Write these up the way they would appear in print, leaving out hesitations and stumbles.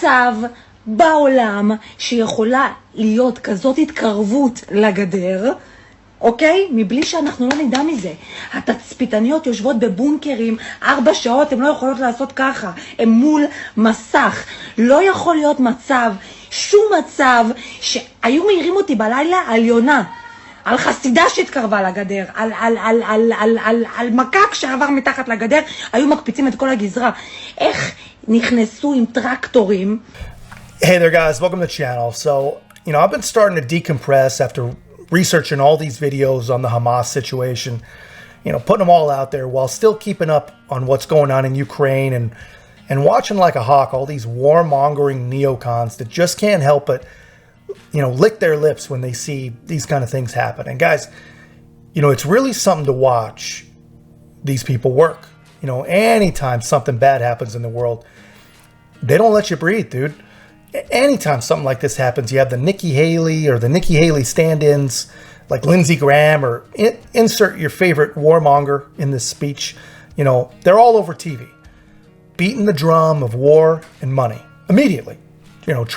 מצב בעולם שיכולה להיות כזאת התקרבות לגדר, אוקיי? מבלי שאנחנו לא נדע מזה. התצפיתניות יושבות בבונקרים 4 שעות, הן לא יכולות לעשות ככה, הן מול מסך. לא יכול להיות מצב, שום מצב, שהיו מעירים אותי בלילה על יונה, על חסידה שהתקרבה לגדר, על מקק שעבר מתחת לגדר, היו מקפיצים את כל הגזרה. איך נכנסו עם טרקטורים? Hey there guys, welcome to the channel. So, I've been starting to decompress after researching all these videos on the Hamas situation, putting them all out there while still keeping up on what's going on in Ukraine and watching like a hawk all these warmongering neocons that just can't help but, lick their lips when they see these kind of things happen. And guys, it's really something to watch these people work. Anytime something bad happens in the world, they don't let you breathe, dude. Anytime something like this happens, you have the Nikki Haley or the Nikki Haley stand-ins like Lindsey Graham, or insert your favorite warmonger in this speech. They're all over TV, beating the drum of war and money immediately.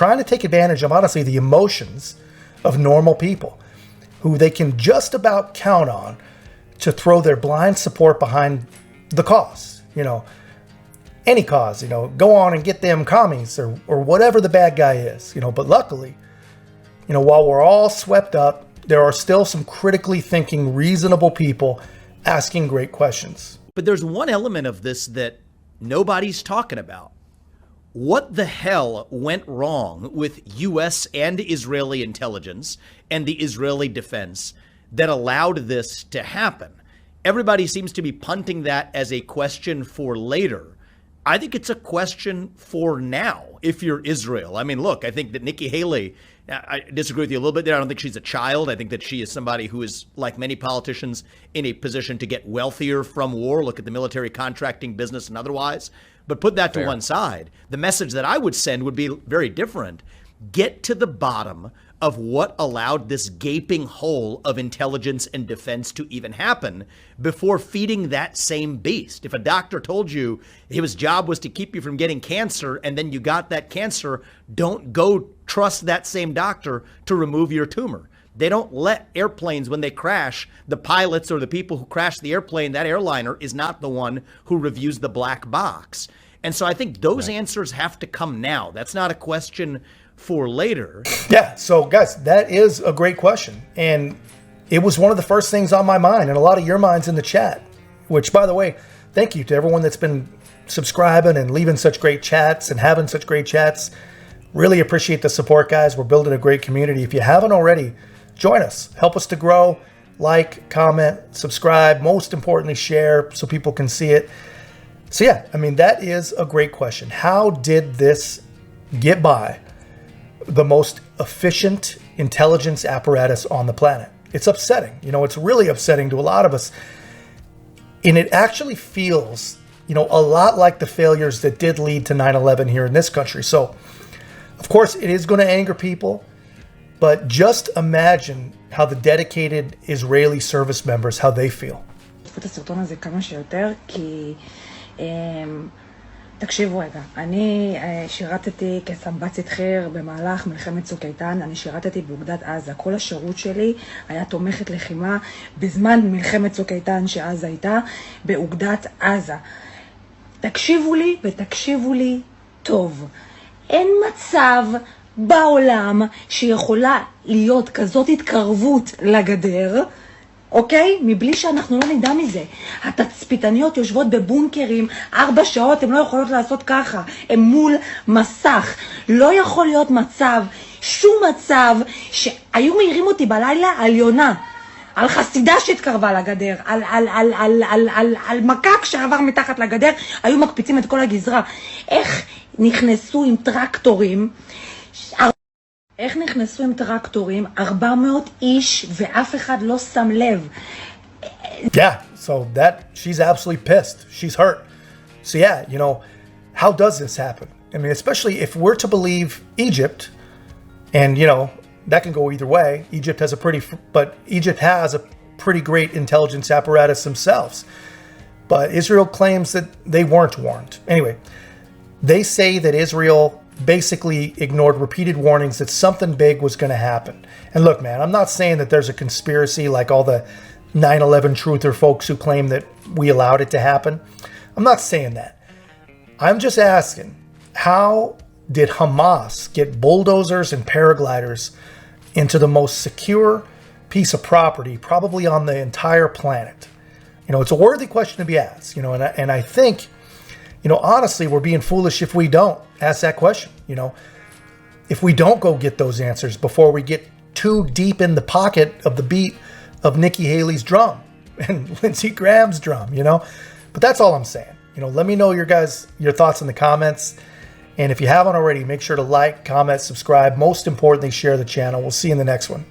Trying to take advantage of, honestly, the emotions of normal people who they can just about count on to throw their blind support behind the cause. Any cause, go on and get them commies or whatever the bad guy is, but luckily, while we're all swept up, there are still some critically thinking, reasonable people asking great questions. But there's one element of this that nobody's talking about. What the hell went wrong with U.S. and Israeli intelligence and the Israeli defense that allowed this to happen? Everybody seems to be punting that as a question for later. I think it's a question for now, if you're Israel. I mean, look, I think that Nikki Haley, I disagree with you a little bit there. I don't think she's a child. I think that she is somebody who is, like many politicians, in a position to get wealthier from war. Look at the military contracting business and otherwise. But put that to one side. The message that I would send would be very different. Get to the bottom of what allowed this gaping hole of intelligence and defense to even happen before feeding that same beast. If a doctor told you his job was to keep you from getting cancer and then you got that cancer, don't go trust that same doctor to remove your tumor. They don't let airplanes, when they crash, the pilots or the people who crash the airplane, that airliner is not the one who reviews the black box. And so I think those answers have to come now. That's not a question for later. Yeah, so guys, that is a great question. And it was one of the first things on my mind and a lot of your minds in the chat, which, by the way, thank you to everyone that's been subscribing and leaving such great chats and having such great chats. Really appreciate the support, guys. We're building a great community. If you haven't already, join us. Help us to grow. Like, comment, subscribe. Most importantly, share so people can see it. So yeah, that is a great question. How did this get by the most efficient intelligence apparatus on the planet? It's upsetting. It's really upsetting to a lot of us. And it actually feels, a lot like the failures that did lead to 9/11 here in this country. So, of course, it is going to anger people, but just imagine how the dedicated Israeli service members, how they feel. תקשיבו רגע, אני שירתתי כסמב"צית חי"ר במהלך מלחמת צוק איתן, אני שירתתי באוגדת עזה. כל השירות שלי היה תומכת לחימה בזמן מלחמת צוק איתן שאז הייתה באוגדת עזה. תקשיבו לי ותקשיבו לי טוב. אין מצב בעולם שיכולה להיות כזאת התקרבות לגדר, אוקיי? מבלי שאנחנו לא נדע מזה. התצפיתניות יושבות בבונקרים 4 שעות, הן לא יכולות לעשות ככה, הן מול מסך. לא יכול להיות מצב, שום מצב, שהיו מעירים אותי בלילה על יונה, על חסידה שהתקרבה לגדר, על מקק שעבר מתחת לגדר, היו מקפיצים את כל הגזרה. איך נכנסו עם טרקטורים, 400 איש ואף אחד לא שם לב. Yeah, so she's absolutely pissed. She's hurt. So yeah, how does this happen? Especially if we're to believe Egypt, and that can go either way. Egypt has a pretty great intelligence apparatus themselves. But Israel claims that they weren't warned. Anyway, they say that Israel basically ignored repeated warnings that something big was going to happen. And look, man, I'm not saying that there's a conspiracy like all the 9/11 truther folks who claim that we allowed it to happen. I'm not saying that. I'm just asking, how did Hamas get bulldozers and paragliders into the most secure piece of property probably on the entire planet? You know, it's a worthy question to be asked, you know, and I think, you know, honestly, we're being foolish if we don't ask that question. You know, if we don't go get those answers before we get too deep in the pocket of the beat of Nikki Haley's drum and Lindsey Graham's drum, you know. But that's all I'm saying. You know, let me know your thoughts in the comments. And if you haven't already, make sure to like, comment, subscribe. Most importantly, share the channel. We'll see you in the next one.